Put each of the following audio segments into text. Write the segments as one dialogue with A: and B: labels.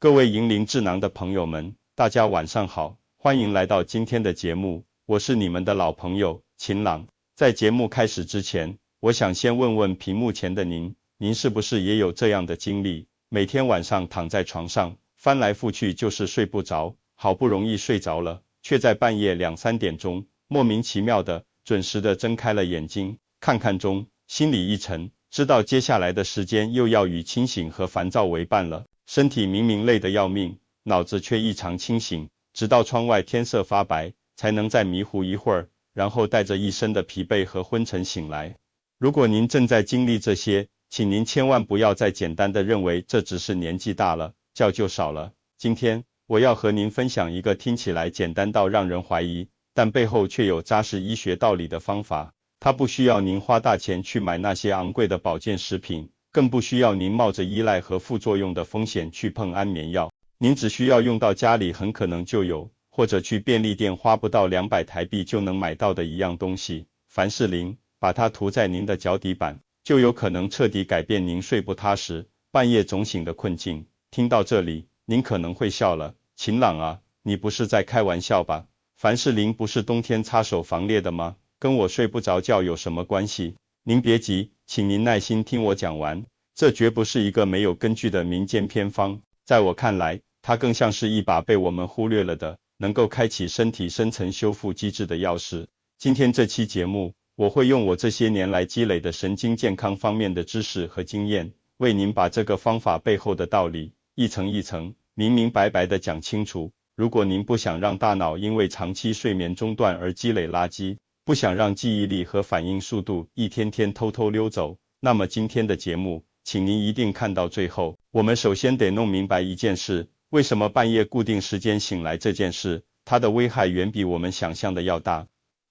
A: 各位银铃智囊的朋友们，大家晚上好，欢迎来到今天的节目，我是你们的老朋友秦朗。在节目开始之前，我想先问问屏幕前的您，您是不是也有这样的经历？每天晚上躺在床上，翻来覆去就是睡不着，好不容易睡着了，却在半夜2、3点钟，莫名其妙的准时的睁开了眼睛，看看钟，心里一沉，知道接下来的时间又要与清醒和烦躁为伴了。身体明明累得要命，脑子却异常清醒，直到窗外天色发白，才能再迷糊一会儿，然后带着一身的疲惫和昏沉醒来。如果您正在经历这些，请您千万不要再简单的认为这只是年纪大了，觉就少了。今天，我要和您分享一个听起来简单到让人怀疑，但背后却有扎实医学道理的方法。它不需要您花大钱去买那些昂贵的保健食品，更不需要您冒着依赖和副作用的风险去碰安眠药，您只需要用到家里很可能就有，或者去便利店花不到200台币就能买到的一样东西——凡士林，把它涂在您的脚底板，就有可能彻底改变您睡不踏实、半夜总醒的困境。听到这里，您可能会笑了，秦朗啊，你不是在开玩笑吧？凡士林不是冬天擦手防裂的吗？跟我睡不着觉有什么关系？您别急，请您耐心听我讲完。这绝不是一个没有根据的民间偏方，在我看来，它更像是一把被我们忽略了的，能够开启身体深层修复机制的钥匙。今天这期节目，我会用我这些年来积累的神经健康方面的知识和经验，为您把这个方法背后的道理，一层一层，明明白白地讲清楚。如果您不想让大脑因为长期睡眠中断而积累垃圾，不想让记忆力和反应速度一天天偷偷溜走，那么今天的节目，请您一定看到最后。我们首先得弄明白一件事，为什么半夜固定时间醒来这件事，它的危害远比我们想象的要大。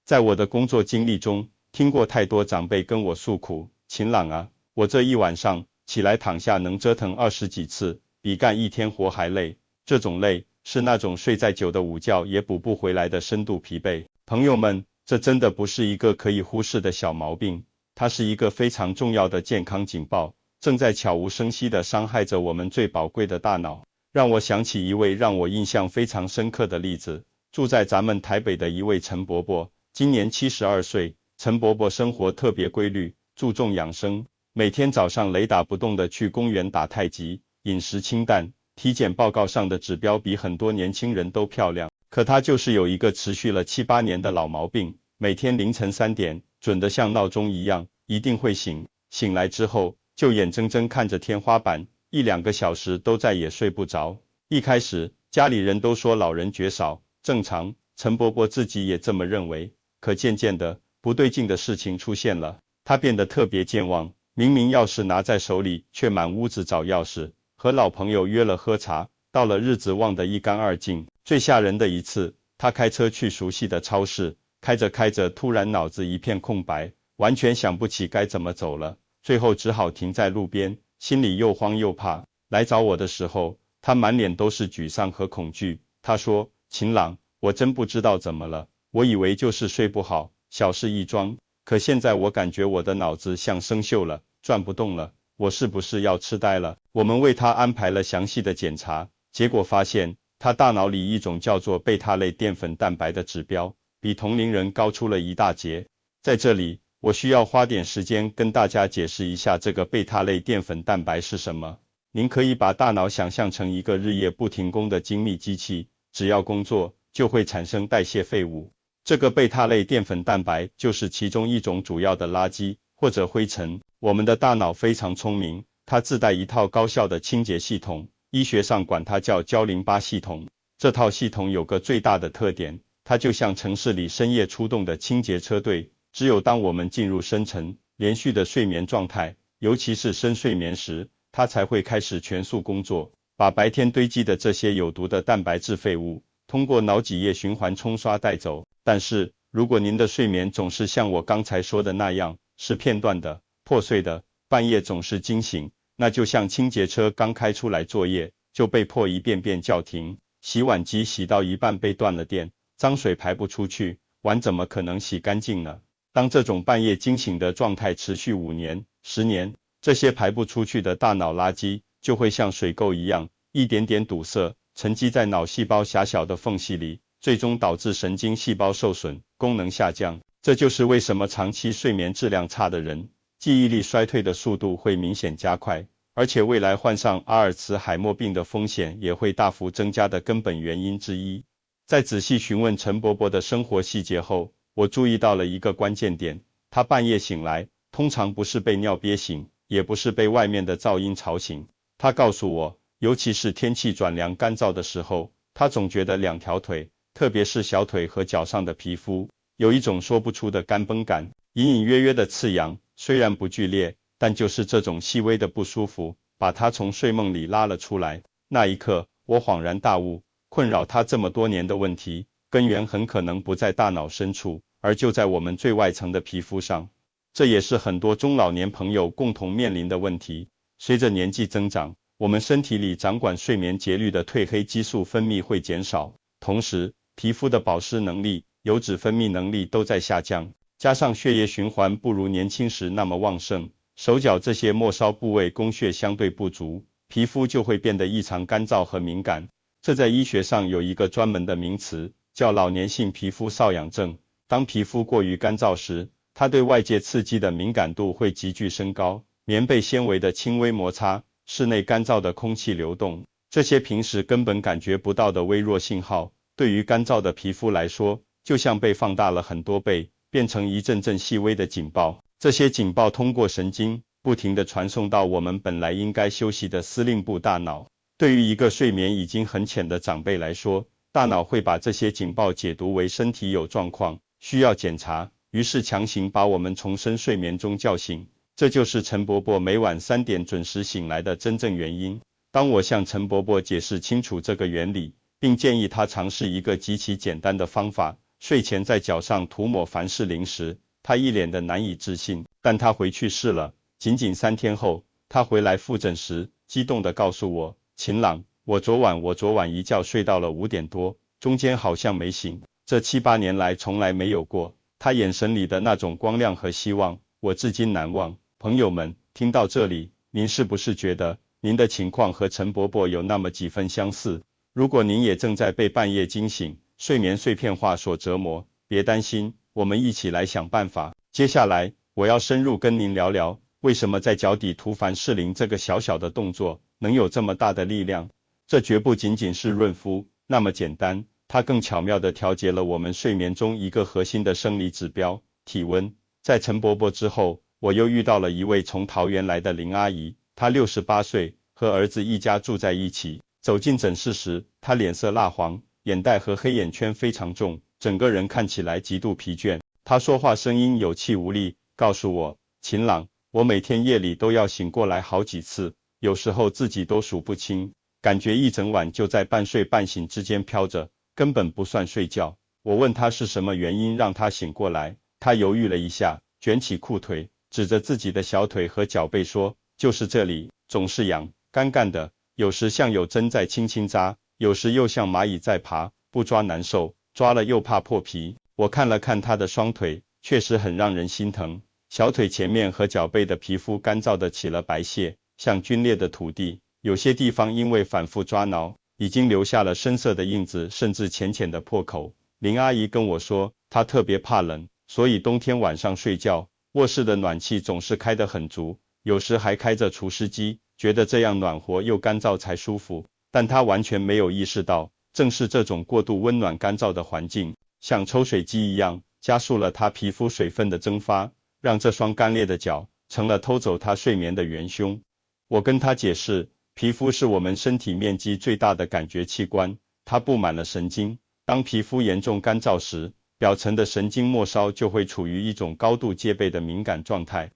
A: 在我的工作经历中，听过太多长辈跟我诉苦，秦朗啊，我这一晚上起来躺下能折腾20几次，比干一天活还累。这种累，是那种睡再久的午觉也补不回来的深度疲惫。朋友们，这真的不是一个可以忽视的小毛病，它是一个非常重要的健康警报，正在悄无声息地伤害着我们最宝贵的大脑。让我想起一位让我印象非常深刻的例子，住在咱们台北的一位陈伯伯，今年72岁。陈伯伯生活特别规律，注重养生，每天早上雷打不动地去公园打太极，饮食清淡，体检报告上的指标比很多年轻人都漂亮。可他就是有一个持续了7、8年的老毛病，每天凌晨3点，准得像闹钟一样，一定会醒。醒来之后，就眼睁睁看着天花板，1、2个小时都再也睡不着。一开始，家里人都说老人觉少，正常，陈伯伯自己也这么认为。可渐渐的，不对劲的事情出现了，他变得特别健忘，明明钥匙拿在手里，却满屋子找钥匙。和老朋友约了喝茶，到了日子忘得一干二净。最吓人的一次，他开车去熟悉的超市，开着开着，突然脑子一片空白，完全想不起该怎么走了，最后只好停在路边，心里又慌又怕。来找我的时候，他满脸都是沮丧和恐惧。他说：“秦朗，我真不知道怎么了，我以为就是睡不好，小事一桩，可现在我感觉我的脑子像生锈了，转不动了，我是不是要痴呆了？”我们为他安排了详细的检查，结果发现，他大脑里一种叫做贝塔类淀粉蛋白的指标，比同龄人高出了一大截。在这里，我需要花点时间跟大家解释一下这个贝塔类淀粉蛋白是什么。您可以把大脑想象成一个日夜不停工的精密机器，只要工作，就会产生代谢废物。这个贝塔类淀粉蛋白就是其中一种主要的垃圾或者灰尘。我们的大脑非常聪明，它自带一套高效的清洁系统，医学上管它叫胶淋巴系统。这套系统有个最大的特点，它就像城市里深夜出动的清洁车队，只有当我们进入深层连续的睡眠状态，尤其是深睡眠时，它才会开始全速工作，把白天堆积的这些有毒的蛋白质废物，通过脑脊液循环冲刷带走。但是，如果您的睡眠总是像我刚才说的那样，是片段的、破碎的，半夜总是惊醒，那就像清洁车刚开出来作业，就被迫一遍遍叫停。洗碗机洗到一半被断了电，脏水排不出去，碗怎么可能洗干净呢？当这种半夜惊醒的状态持续5年、10年，这些排不出去的大脑垃圾就会像水垢一样，一点点堵塞，沉积在脑细胞狭小的缝隙里，最终导致神经细胞受损，功能下降。这就是为什么长期睡眠质量差的人，记忆力衰退的速度会明显加快，而且未来患上阿尔茨海默病的风险也会大幅增加的根本原因之一。在仔细询问陈伯伯的生活细节后，我注意到了一个关键点，他半夜醒来，通常不是被尿憋醒，也不是被外面的噪音吵醒。他告诉我，尤其是天气转凉干燥的时候，他总觉得两条腿，特别是小腿和脚上的皮肤，有一种说不出的干绷感，隐隐约约的刺痒，虽然不剧烈，但就是这种细微的不舒服，把他从睡梦里拉了出来。那一刻，我恍然大悟，困扰他这么多年的问题，根源很可能不在大脑深处，而就在我们最外层的皮肤上。这也是很多中老年朋友共同面临的问题。随着年纪增长，我们身体里掌管睡眠节律的褪黑激素分泌会减少，同时，皮肤的保湿能力、油脂分泌能力都在下降，加上血液循环不如年轻时那么旺盛，手脚这些末梢部位供血相对不足，皮肤就会变得异常干燥和敏感。这在医学上有一个专门的名词，叫老年性皮肤瘙痒症。当皮肤过于干燥时，它对外界刺激的敏感度会急剧升高，棉被纤维的轻微摩擦，室内干燥的空气流动，这些平时根本感觉不到的微弱信号，对于干燥的皮肤来说，就像被放大了很多倍，变成一阵阵细微的警报。这些警报通过神经，不停地传送到我们本来应该休息的司令部大脑。对于一个睡眠已经很浅的长辈来说，大脑会把这些警报解读为身体有状况，需要检查，于是强行把我们从深睡眠中叫醒。这就是陈伯伯每晚3点准时醒来的真正原因。当我向陈伯伯解释清楚这个原理，并建议他尝试一个极其简单的方法，睡前在脚上涂抹凡士林时，他一脸的难以置信，但他回去试了。仅仅3天后，他回来复诊时，激动地告诉我，秦朗，我昨晚一觉睡到了5点多，中间好像没醒，这7、8年来从来没有过。他眼神里的那种光亮和希望，我至今难忘。朋友们，听到这里，您是不是觉得您的情况和陈伯伯有那么几分相似？如果您也正在被半夜惊醒、睡眠碎片化所折磨，别担心，我们一起来想办法。接下来，我要深入跟您聊聊，为什么在脚底涂凡士林这个小小的动作能有这么大的力量？这绝不仅仅是润肤那么简单，它更巧妙地调节了我们睡眠中一个核心的生理指标——体温。在陈伯伯之后，我又遇到了一位从桃园来的林阿姨，她68岁，和儿子一家住在一起。走进诊室时，她脸色蜡黄，眼袋和黑眼圈非常重，整个人看起来极度疲倦。她说话声音有气无力，告诉我，秦朗，我每天夜里都要醒过来好几次，有时候自己都数不清，感觉一整晚就在半睡半醒之间飘着，根本不算睡觉。我问她是什么原因让她醒过来，她犹豫了一下，卷起裤腿，指着自己的小腿和脚背说，就是这里，总是痒，干干的，有时像有针在轻轻扎，有时又像蚂蚁在爬，不抓难受，抓了又怕破皮。我看了看她的双腿，确实很让人心疼，小腿前面和脚背的皮肤干燥的起了白屑，像皲裂的土地，有些地方因为反复抓挠，已经留下了深色的印子，甚至浅浅的破口。林阿姨跟我说，她特别怕冷，所以冬天晚上睡觉，卧室的暖气总是开得很足，有时还开着除湿机，觉得这样暖和又干燥才舒服。但她完全没有意识到，正是这种过度温暖干燥的环境，像抽水机一样，加速了她皮肤水分的蒸发，让这双干裂的脚成了偷走她睡眠的元凶。我跟她解释，皮肤是我们身体面积最大的感觉器官，它布满了神经。当皮肤严重干燥时，表层的神经末梢就会处于一种高度戒备的敏感状态。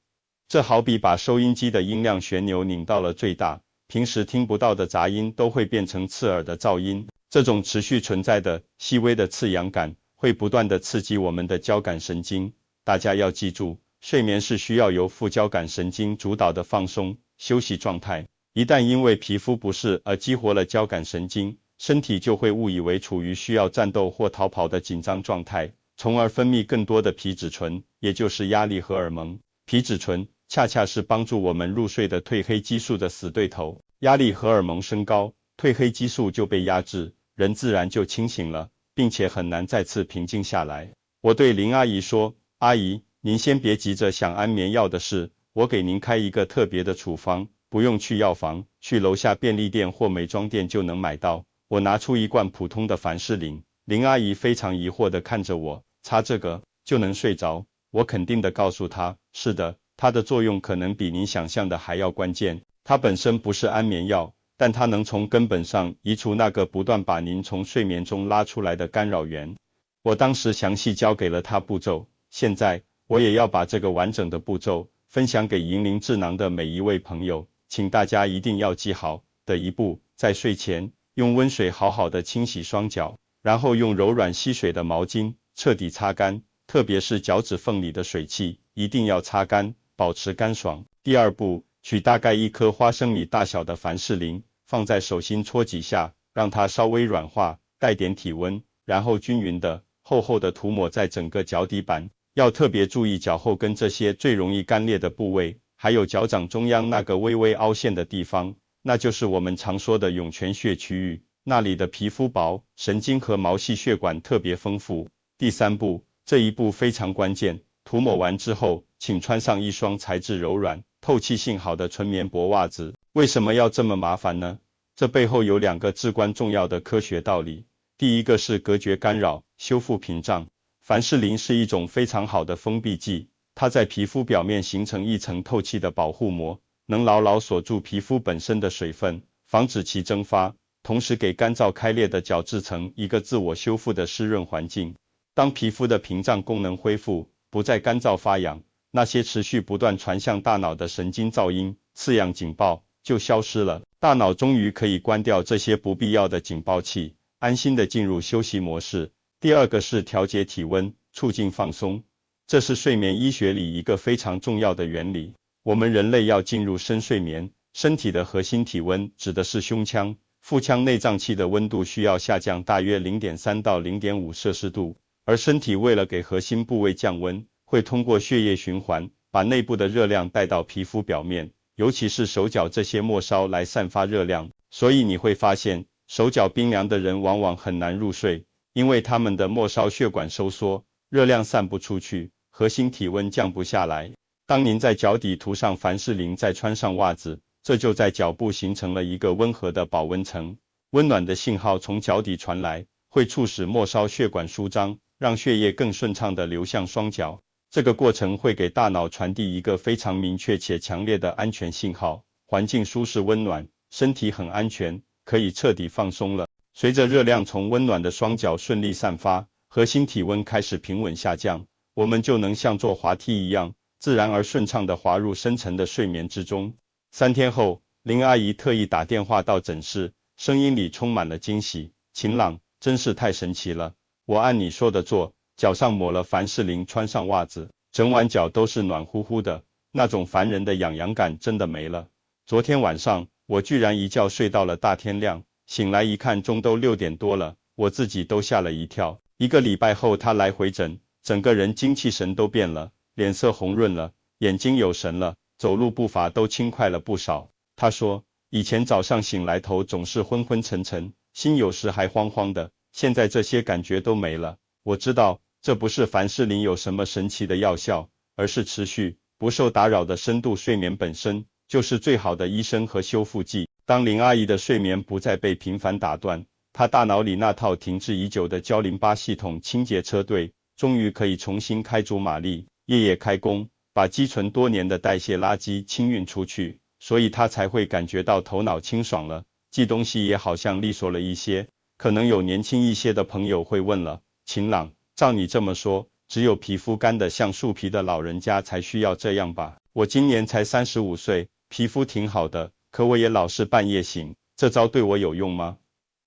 A: 这好比把收音机的音量旋钮拧到了最大，平时听不到的杂音都会变成刺耳的噪音。这种持续存在的细微的刺痒感，会不断地刺激我们的交感神经。大家要记住，睡眠是需要由副交感神经主导的放松、休息状态。一旦因为皮肤不适而激活了交感神经，身体就会误以为处于需要战斗或逃跑的紧张状态，从而分泌更多的皮质醇，也就是压力荷尔蒙。皮质醇恰恰是帮助我们入睡的褪黑激素的死对头。压力荷尔蒙升高，褪黑激素就被压制，人自然就清醒了，并且很难再次平静下来。我对林阿姨说，阿姨，您先别急着想安眠药的事，我给您开一个特别的处方，不用去药房，去楼下便利店或美妆店就能买到。我拿出一罐普通的凡士林，林阿姨非常疑惑地看着我，擦这个就能睡着？我肯定地告诉她，是的，它的作用可能比您想象的还要关键。它本身不是安眠药，但它能从根本上移除那个不断把您从睡眠中拉出来的干扰源。我当时详细教给了她步骤，现在我也要把这个完整的步骤分享给银铃智囊的每一位朋友，请大家一定要记好。的一步，在睡前用温水好好的清洗双脚，然后用柔软吸水的毛巾彻底擦干，特别是脚趾缝里的水汽，一定要擦干，保持干爽。第二步，取大概1颗花生米大小的凡士林，放在手心搓几下，让它稍微软化，带点体温，然后均匀的、厚厚的涂抹在整个脚底板。要特别注意脚后跟这些最容易干裂的部位，还有脚掌中央那个微微凹陷的地方，那就是我们常说的涌泉穴区域，那里的皮肤薄，神经和毛细血管特别丰富。第三步，这一步非常关键，涂抹完之后，请穿上一双材质柔软、透气性好的纯棉薄袜子。为什么要这么麻烦呢？这背后有2个至关重要的科学道理。第一个是隔绝干扰，修复屏障。凡士林是一种非常好的封闭剂，它在皮肤表面形成一层透气的保护膜，能牢牢锁住皮肤本身的水分，防止其蒸发，同时给干燥开裂的角质层一个自我修复的湿润环境。当皮肤的屏障功能恢复，不再干燥发痒，那些持续不断传向大脑的神经噪音、刺痒警报就消失了，大脑终于可以关掉这些不必要的警报器，安心的进入休息模式。第二个是调节体温，促进放松，这是睡眠医学里一个非常重要的原理。我们人类要进入深睡眠，身体的核心体温指的是胸腔、腹腔内脏器的温度需要下降大约 0.3 到 0.5 摄氏度，而身体为了给核心部位降温，会通过血液循环，把内部的热量带到皮肤表面，尤其是手脚这些末梢来散发热量。所以你会发现，手脚冰凉的人往往很难入睡，因为他们的末梢血管收缩，热量散不出去，核心体温降不下来。当您在脚底涂上凡士林，再穿上袜子，这就在脚部形成了一个温和的保温层，温暖的信号从脚底传来，会促使末梢血管舒张，让血液更顺畅地流向双脚。这个过程会给大脑传递一个非常明确且强烈的安全信号，环境舒适温暖，身体很安全，可以彻底放松了。随着热量从温暖的双脚顺利散发，核心体温开始平稳下降，我们就能像坐滑梯一样，自然而顺畅地滑入深沉的睡眠之中。3天后，林阿姨特意打电话到诊室，声音里充满了惊喜，晴朗，真是太神奇了。我按你说的做，脚上抹了凡士林，穿上袜子，整晚脚都是暖乎乎的，那种烦人的痒感真的没了。昨天晚上，我居然一觉睡到了大天亮，醒来一看钟都6点多了，我自己都吓了一跳。1个礼拜后他来回诊，整个人精气神都变了，脸色红润了，眼睛有神了，走路步伐都轻快了不少。他说，以前早上醒来头总是昏昏沉沉，心有时还慌慌的，现在这些感觉都没了。我知道，这不是凡士林有什么神奇的药效，而是持续、不受打扰的深度睡眠本身，就是最好的医生和修复剂。当林阿姨的睡眠不再被频繁打断，她大脑里那套停滞已久的胶淋巴系统清洁车队，终于可以重新开足马力，夜夜开工，把积存多年的代谢垃圾清运出去，所以她才会感觉到头脑清爽了，记东西也好像利索了一些。可能有年轻一些的朋友会问了，晴朗，照你这么说，只有皮肤干得像树皮的老人家才需要这样吧？我今年才35岁，皮肤挺好的，可我也老是半夜醒，这招对我有用吗？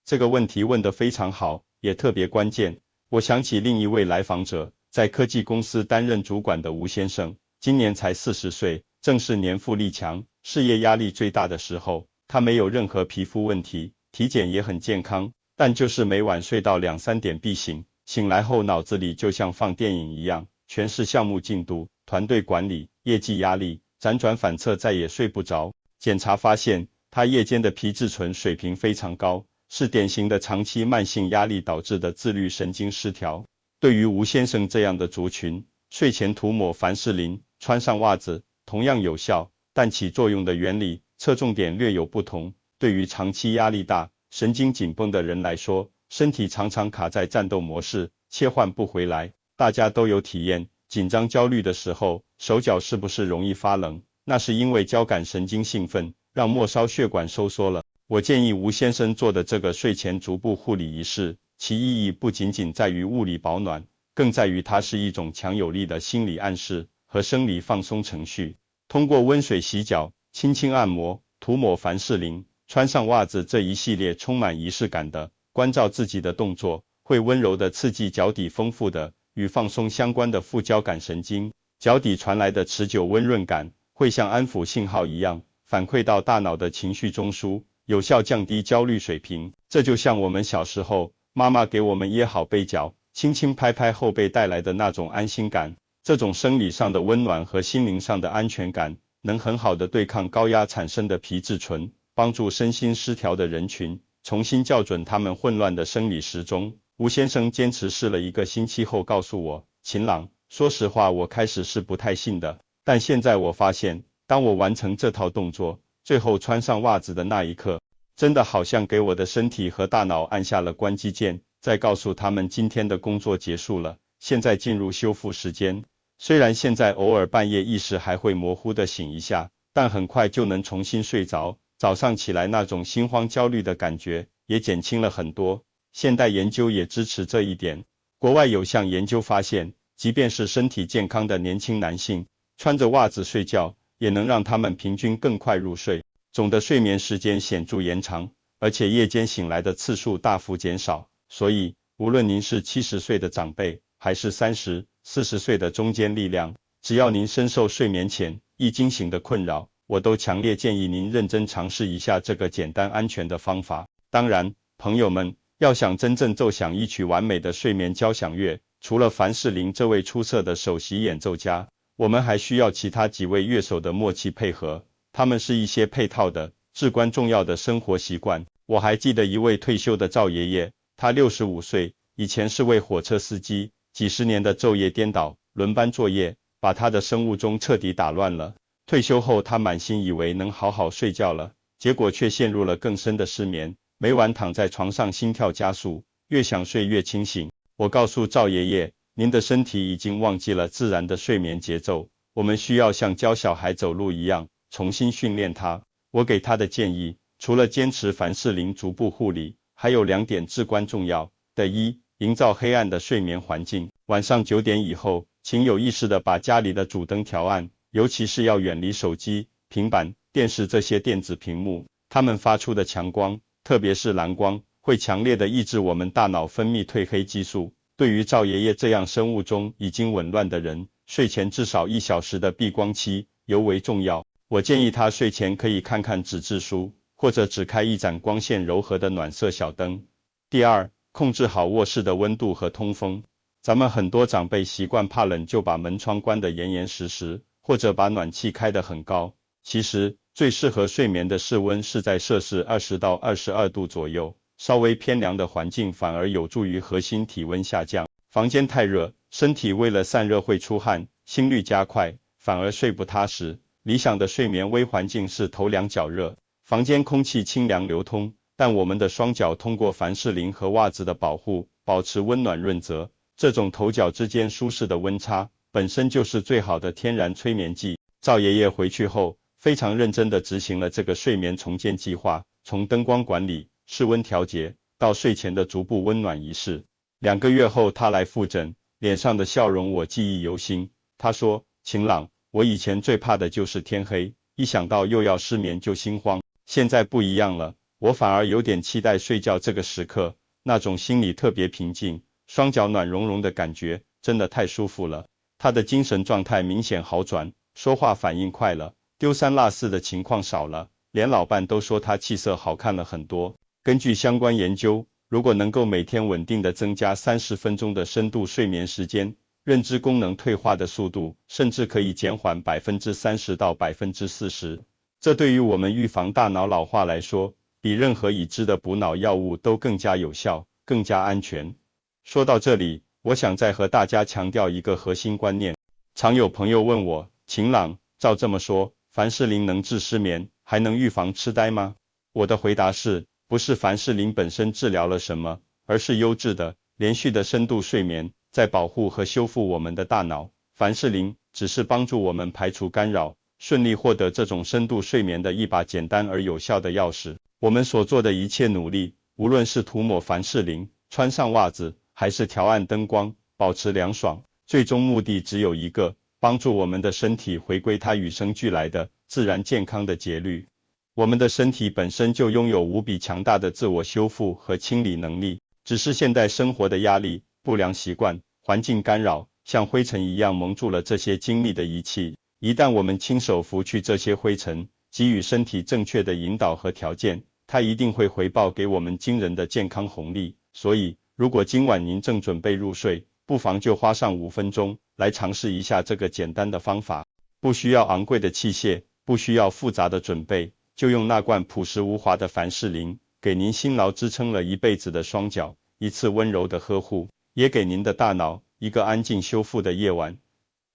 A: 这个问题问得非常好，也特别关键。我想起另一位来访者，在科技公司担任主管的吴先生，今年才40岁，正是年富力强，事业压力最大的时候。他没有任何皮肤问题，体检也很健康，但就是每晚睡到2、3点必醒，醒来后脑子里就像放电影一样，全是项目进度、团队管理、业绩压力，辗转反侧再也睡不着。检查发现，他夜间的皮质醇水平非常高，是典型的长期慢性压力导致的自律神经失调。对于吴先生这样的族群，睡前涂抹凡士林，穿上袜子同样有效，但起作用的原理、侧重点略有不同。对于长期压力大、神经紧绷的人来说，身体常常卡在战斗模式，切换不回来。大家都有体验，紧张焦虑的时候，手脚是不是容易发冷？那是因为交感神经兴奋，让末梢血管收缩了。我建议吴先生做的这个睡前足部护理仪式，其意义不仅仅在于物理保暖，更在于它是一种强有力的心理暗示和生理放松程序。通过温水洗脚、轻轻按摩、涂抹凡士林、穿上袜子这一系列充满仪式感的关照自己的动作，会温柔地刺激脚底丰富的与放松相关的副交感神经。脚底传来的持久温润感，会像安抚信号一样，反馈到大脑的情绪中枢，有效降低焦虑水平。这就像我们小时候，妈妈给我们掖好被角，轻轻拍拍后背带来的那种安心感。这种生理上的温暖和心灵上的安全感，能很好的对抗高压产生的皮质醇，帮助身心失调的人群重新校准他们混乱的生理时钟。吴先生坚持试了1个星期后告诉我，秦朗，说实话我开始是不太信的，但现在我发现，当我完成这套动作，最后穿上袜子的那一刻，真的好像给我的身体和大脑按下了关机键，再告诉他们今天的工作结束了，现在进入修复时间。虽然现在偶尔半夜意识还会模糊的醒一下，但很快就能重新睡着，早上起来那种心慌焦虑的感觉也减轻了很多。现代研究也支持这一点，国外有项研究发现，即便是身体健康的年轻男性，穿着袜子睡觉，也能让他们平均更快入睡，总的睡眠时间显著延长，而且夜间醒来的次数大幅减少。所以，无论您是70岁的长辈，还是30、40岁的中坚力量，只要您深受睡眠前易惊醒的困扰，我都强烈建议您认真尝试一下这个简单安全的方法。当然，朋友们，要想真正奏响一曲完美的睡眠交响乐，除了凡士林这位出色的首席演奏家，我们还需要其他几位乐手的默契配合，他们是一些配套的、至关重要的生活习惯。我还记得一位退休的赵爷爷，他65岁，以前是位火车司机，几十年的昼夜颠倒、轮班作业，把他的生物钟彻底打乱了。退休后，他满心以为能好好睡觉了，结果却陷入了更深的失眠，每晚躺在床上心跳加速，越想睡越清醒。我告诉赵爷爷，您的身体已经忘记了自然的睡眠节奏，我们需要像教小孩走路一样，重新训练他。我给他的建议，除了坚持凡士林足部护理，还有2点至关重要。一，营造黑暗的睡眠环境。晚上9点以后，请有意识地把家里的主灯调暗，尤其是要远离手机、平板、电视这些电子屏幕，它们发出的强光，特别是蓝光，会强烈地抑制我们大脑分泌褪黑激素。对于赵爷爷这样生物钟已经紊乱的人，睡前至少1小时的避光期尤为重要。我建议他睡前可以看看纸质书，或者只开一盏光线柔和的暖色小灯。第二，控制好卧室的温度和通风。咱们很多长辈习惯怕冷就把门窗关得严严实实，或者把暖气开得很高。其实，最适合睡眠的室温是在摄氏20到22度左右，稍微偏凉的环境反而有助于核心体温下降。房间太热，身体为了散热会出汗，心率加快，反而睡不踏实。理想的睡眠微环境是头凉脚热，房间空气清凉流通，但我们的双脚通过凡士林和袜子的保护，保持温暖润泽。这种头脚之间舒适的温差，本身就是最好的天然催眠剂。赵爷爷回去后，非常认真地执行了这个睡眠重建计划，从灯光管理、室温调节，到睡前的足部温暖仪式。2个月后他来复诊，脸上的笑容我记忆犹新。他说，秦朗，我以前最怕的就是天黑，一想到又要失眠就心慌，现在不一样了，我反而有点期待睡觉这个时刻，那种心里特别平静，双脚暖融融的感觉，真的太舒服了。他的精神状态明显好转，说话反应快了，丢三落四的情况少了，连老伴都说他气色好看了很多。根据相关研究，如果能够每天稳定的增加30分钟的深度睡眠时间，认知功能退化的速度甚至可以减缓30%到40%。这对于我们预防大脑老化来说，比任何已知的补脑药物都更加有效，更加安全。说到这里，我想再和大家强调一个核心观念。常有朋友问我，晴朗，照这么说，凡士林能治失眠，还能预防痴呆吗？我的回答是，不是凡士林本身治疗了什么，而是优质的、连续的深度睡眠，在保护和修复我们的大脑。凡士林只是帮助我们排除干扰，顺利获得这种深度睡眠的一把简单而有效的钥匙。我们所做的一切努力，无论是涂抹凡士林、穿上袜子，还是调暗灯光、保持凉爽，最终目的只有一个，帮助我们的身体回归它与生俱来的自然健康的节律。我们的身体本身就拥有无比强大的自我修复和清理能力，只是现代生活的压力、不良习惯、环境干扰，像灰尘一样蒙住了这些精密的仪器。一旦我们亲手拂去这些灰尘，给予身体正确的引导和条件，它一定会回报给我们惊人的健康红利。所以，如果今晚您正准备入睡，不妨就花上5分钟来尝试一下这个简单的方法。不需要昂贵的器械，不需要复杂的准备，就用那罐朴实无华的凡士林，给您辛劳支撑了一辈子的双脚一次温柔的呵护，也给您的大脑一个安静修复的夜晚。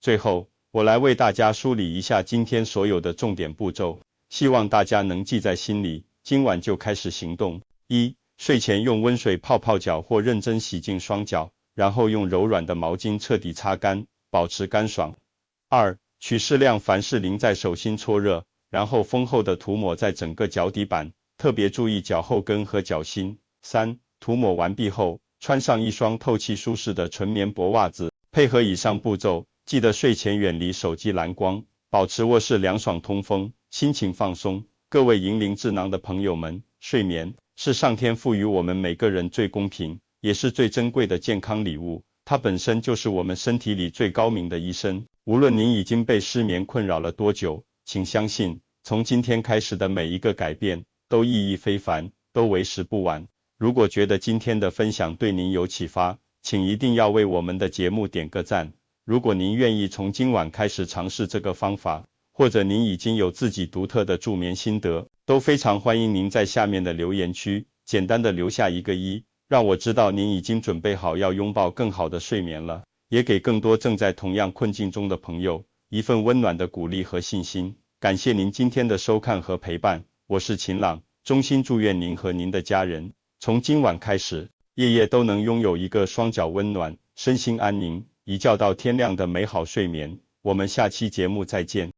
A: 最后，我来为大家梳理一下今天所有的重点步骤，希望大家能记在心里，今晚就开始行动。1. 睡前用温水泡泡脚或认真洗净双脚，然后用柔软的毛巾彻底擦干，保持干爽。2. 取适量凡士林在手心搓热，然后丰厚的涂抹在整个脚底板，特别注意脚后跟和脚心。3. 涂抹完毕后，穿上一双透气舒适的纯棉薄袜子，配合以上步骤，记得睡前远离手机蓝光，保持卧室凉爽通风，心情放松。各位银铃智囊的朋友们，睡眠是上天赋予我们每个人最公平，也是最珍贵的健康礼物，它本身就是我们身体里最高明的医生。无论您已经被失眠困扰了多久，请相信，从今天开始的每一个改变，都意义非凡，都为时不晚。如果觉得今天的分享对您有启发，请一定要为我们的节目点个赞。如果您愿意从今晚开始尝试这个方法，或者您已经有自己独特的助眠心得，都非常欢迎您在下面的留言区，简单的留下一个1，让我知道您已经准备好要拥抱更好的睡眠了，也给更多正在同样困境中的朋友一份温暖的鼓励和信心。感谢您今天的收看和陪伴，我是晴朗，衷心祝愿您和您的家人，从今晚开始，夜夜都能拥有一个双脚温暖、身心安宁，一觉到天亮的美好睡眠。我们下期节目再见。